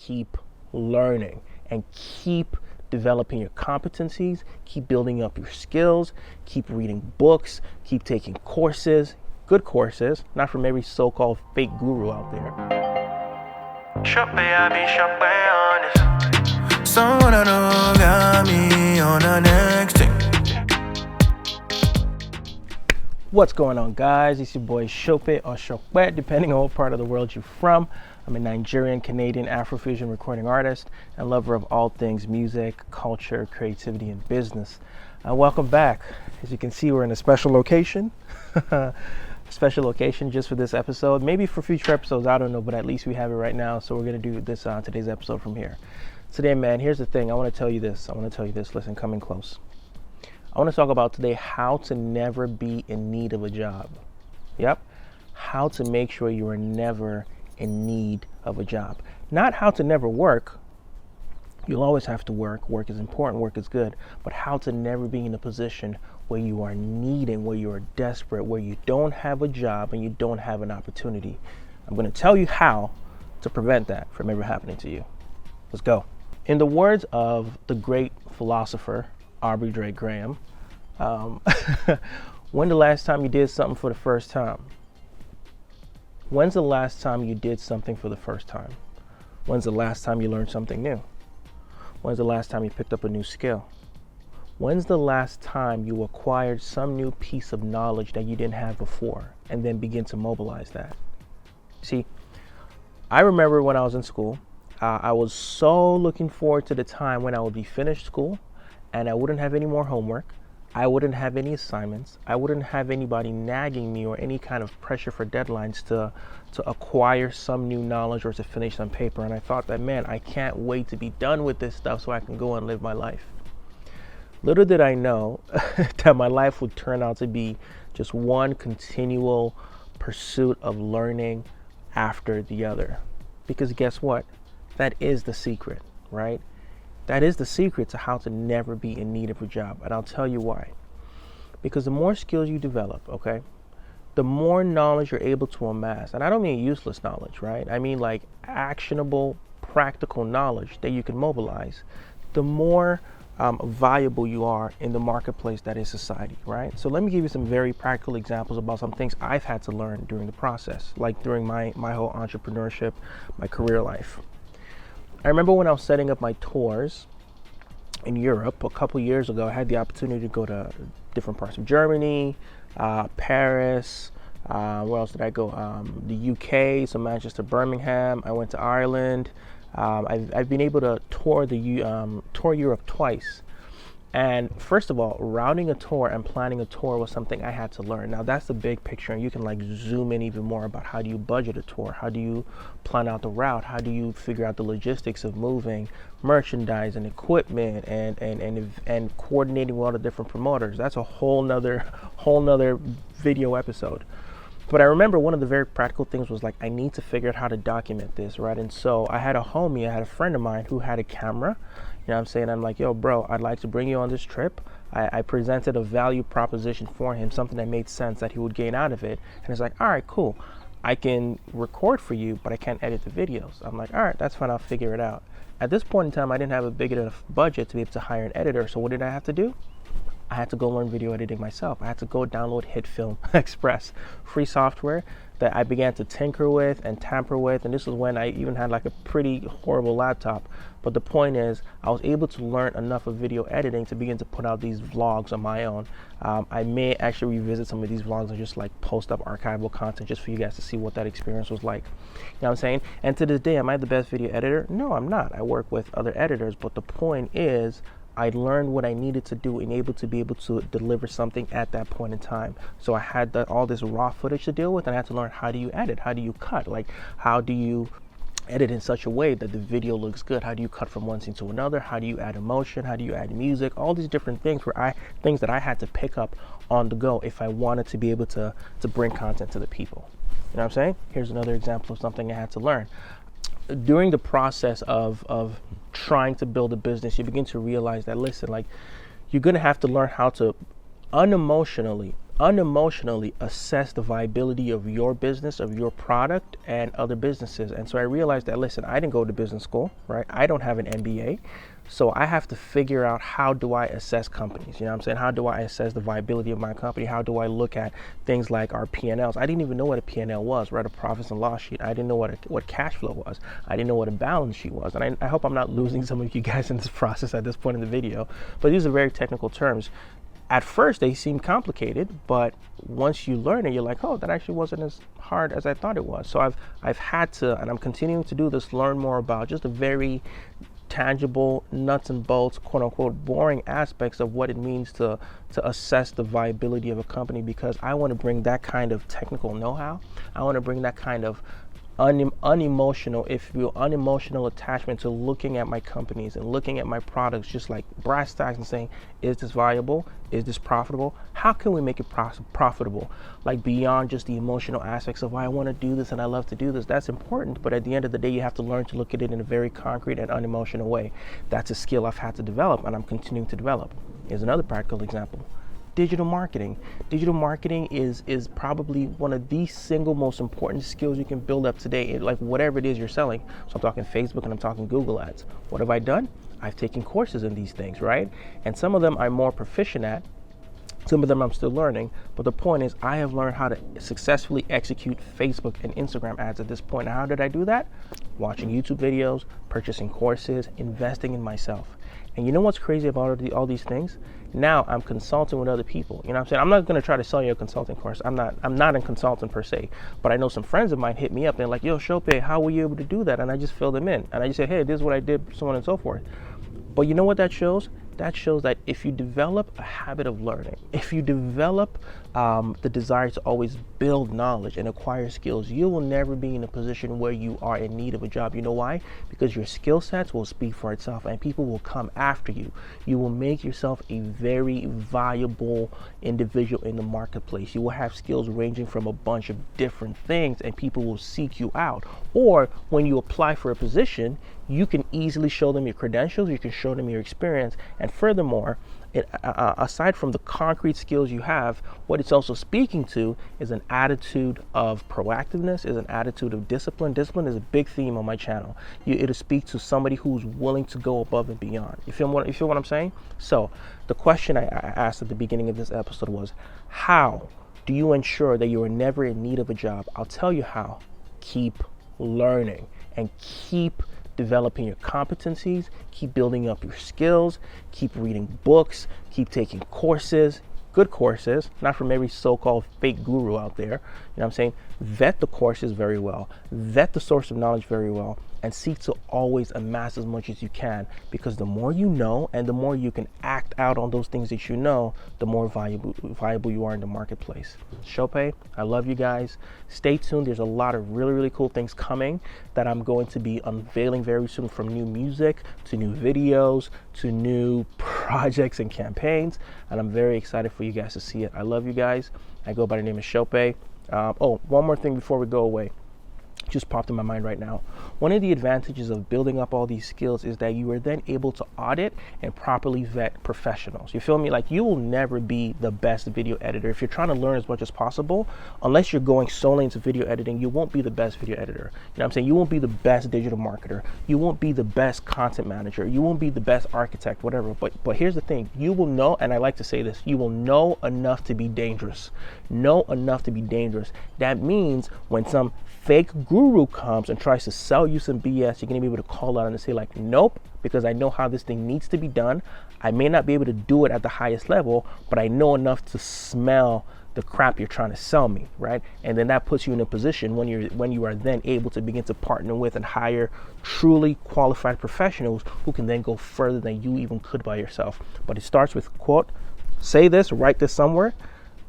keep learning and keep developing your competencies, keep building up your skills, keep reading books, keep taking courses, good courses, not from every so-called fake guru out there. Shopé, I be Shopé honest. Someone I know got me on the next thing. What's going on, guys? It's your boy Shope or Shope, depending on what part of the world you're from. I'm a Nigerian, Canadian, Afrofusion recording artist and lover of all things music, culture, creativity, and business. Welcome back. As you can see, we're in a special location. Special location just for this episode. Maybe for future episodes, I don't know, but at least we have it right now. So we're going to do this today's episode from here. Today, man, here's the thing. I want to tell you this. Listen, coming close. I want to talk about today how to never be in need of a job. Yep. How to make sure you are never in need of a job. Not how to never work. You'll always have to work. Work is important. Work is good. But how to never be in a position where you are needing, where you are desperate, where you don't have a job and you don't have an opportunity. I'm going to tell you how to prevent that from ever happening to you. Let's go. In the words of the great philosopher, Aubrey Drake Graham, when the last time you did something for the first time? When's the last time you did something for the first time? When's the last time you learned something new? When's the last time you picked up a new skill? When's the last time you acquired some new piece of knowledge that you didn't have before and then begin to mobilize that? See, I remember when I was in school, I was so looking forward to the time when I would be finished school and I wouldn't have any more homework. I wouldn't have any assignments. I wouldn't have anybody nagging me or any kind of pressure for deadlines to acquire some new knowledge or to finish some paper. And I thought that, man, I can't wait to be done with this stuff so I can go and live my life. Little did I know that my life would turn out to be just one continual pursuit of learning after the other. Because guess what? That is the secret, right? That is the secret to how to never be in need of a job. And I'll tell you why. Because the more skills you develop, okay, the more knowledge you're able to amass. And I don't mean useless knowledge, right? I mean like actionable, practical knowledge that you can mobilize. The more valuable you are in the marketplace that is society, right? So let me give you some very practical examples about some things I've had to learn during the process, like during my whole entrepreneurship, my career life. I remember when I was setting up my tours in Europe a couple years ago, I had the opportunity to go to different parts of Germany, Paris, where else did I go? The UK, so Manchester, Birmingham. I went to Ireland. I've been able to tour Europe twice. And first of all, routing a tour and planning a tour was something I had to learn. Now that's the big picture, and you can like zoom in even more about how do you budget a tour? How do you plan out the route? How do you figure out the logistics of moving merchandise and equipment and coordinating with all the different promoters? That's a whole nother video episode. But I remember one of the very practical things was like, I need to figure out how to document this, right? And so I had a friend of mine who had a camera. You know what I'm saying? I'm like, yo, bro, I'd like to bring you on this trip. I presented a value proposition for him, something that made sense that he would gain out of it. And he's like, all right, cool. I can record for you, but I can't edit the videos. I'm like, all right, that's fine. I'll figure it out. At this point in time, I didn't have a big enough budget to be able to hire an editor. So what did I have to do? I had to go learn video editing myself. I had to go download HitFilm Express, free software that I began to tinker with and tamper with. And this was when I even had like a pretty horrible laptop. But the point is, I was able to learn enough of video editing to begin to put out these vlogs on my own. I may actually revisit some of these vlogs and just like post up archival content just for you guys to see what that experience was like. You know what I'm saying? And to this day, am I the best video editor? No, I'm not. I work with other editors. But the point is, I learned what I needed to do and able to deliver something at that point in time. So I had all this raw footage to deal with, and I had to learn, how do you edit? How do you cut? Like, how do you edit in such a way that the video looks good? How do you cut from one scene to another? How do you add emotion? How do you add music? All these different things things that I had to pick up on the go if I wanted to be able to bring content to the people. You know what I'm saying? Here's another example of something I had to learn. During the process of trying to build a business, you begin to realize that, listen, like, you're going to have to learn how to unemotionally unemotionally assess the viability of your business, of your product, and other businesses. And so I realized that, listen, I didn't go to business school, right? I don't have an MBA. So I have to figure out, how do I assess companies? You know what I'm saying? How do I assess the viability of my company? How do I look at things like our P&Ls? I didn't even know what a P&L was, right? A profits and loss sheet. I didn't know what cash flow was. I didn't know what a balance sheet was. And I hope I'm not losing some of you guys in this process at this point in the video, but these are very technical terms. At first they seem complicated, but once you learn it, you're like, oh, that actually wasn't as hard as I thought it was. So I've had to, and I'm continuing to do this, learn more about just the very tangible, nuts and bolts, quote unquote, boring aspects of what it means to assess the viability of a company, because I want to bring that kind of technical know-how. I want to bring that kind of unemotional, if you will, unemotional attachment to looking at my companies and looking at my products just like brass tacks and saying, is this viable? Is this profitable? How can we make it profitable? Like beyond just the emotional aspects of why I want to do this and I love to do this. That's important, but at the end of the day, you have to learn to look at it in a very concrete and unemotional way. That's a skill I've had to develop, and I'm continuing to develop. Here's another practical example. Digital marketing. Digital marketing is probably one of the single most important skills you can build up today, like whatever it is you're selling. So I'm talking Facebook and I'm talking Google ads. What have I done? I've taken courses in these things, right? And some of them I'm more proficient at. Some of them I'm still learning, but the point is I have learned how to successfully execute Facebook and Instagram ads at this point. Now, how did I do that? Watching YouTube videos, purchasing courses, investing in myself. And you know what's crazy about all these things? Now I'm consulting with other people. You know what I'm saying? I'm not going to try to sell you a consulting course. I'm not a consultant per se, but I know some friends of mine hit me up and they're like, yo, Shope, how were you able to do that? And I just fill them in. And I just say, hey, this is what I did, so on and so forth. But you know what that shows? That shows that if you develop a habit of learning, if you develop the desire to always build knowledge and acquire skills, you will never be in a position where you are in need of a job. You know why? Because your skill sets will speak for itself and people will come after you. You will make yourself a very valuable individual in the marketplace. You will have skills ranging from a bunch of different things and people will seek you out. Or when you apply for a position, you can easily show them your credentials, you can show them your experience, and furthermore, aside from the concrete skills you have, what it's also speaking to is an attitude of proactiveness, is an attitude of discipline. Discipline is a big theme on my channel. It'll speak to somebody who's willing to go above and beyond. You feel what I'm saying? So the question I asked at the beginning of this episode was, how do you ensure that you are never in need of a job? I'll tell you how. Keep learning and keep developing your competencies, keep building up your skills, keep reading books, keep taking courses, good courses, not from every so-called fake guru out there. You know what I'm saying? Vet the courses very well, vet the source of knowledge very well, and seek to always amass as much as you can, because the more you know and the more you can act out on those things that you know, the more valuable you are in the marketplace. Shope, I love you guys. Stay tuned. There's a lot of really, really cool things coming that I'm going to be unveiling very soon, from new music to new videos to new projects and campaigns, and I'm very excited for you guys to see it. I love you guys. I go by the name of Shope. One more thing before we go away. Just popped in my mind right now. One of the advantages of building up all these skills is that you are then able to audit and properly vet professionals. You feel me? Like, you will never be the best video editor. If you're trying to learn as much as possible, unless you're going solely into video editing, you won't be the best video editor. You know what I'm saying? You won't be the best digital marketer. You won't be the best content manager. You won't be the best architect, whatever. But here's the thing. You will know, and I like to say this, you will know enough to be dangerous. Know enough to be dangerous. That means when some fake guru comes and tries to sell you some BS, you're gonna be able to call out and say like, nope, because I know how this thing needs to be done. I may not be able to do it at the highest level, but I know enough to smell the crap you're trying to sell me, right? And then that puts you in a position when you are then able to begin to partner with and hire truly qualified professionals who can then go further than you even could by yourself. But it starts with, quote, say this, write this somewhere.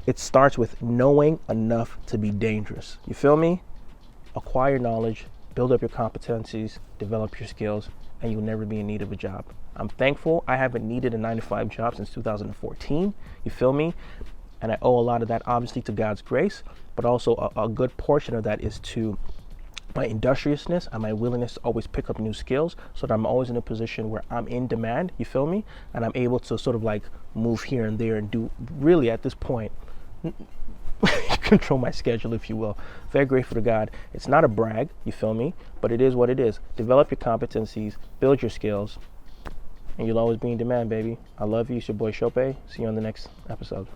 It starts with knowing enough to be dangerous. You feel me? Acquire knowledge, build up your competencies, develop your skills, and you'll never be in need of a job. I'm thankful I haven't needed a 9-to-5 job since 2014. You feel me? And I owe a lot of that obviously to God's grace, but also a good portion of that is to my industriousness and my willingness to always pick up new skills, so that I'm always in a position where I'm in demand, you feel me? And I'm able to sort of like move here and there and do, really at this point, control my schedule, if you will. Very grateful to God. It's not a brag, you feel me? But it is what it is. Develop your competencies, build your skills, and you'll always be in demand, baby. I love you. It's your boy Shope. See you on the next episode.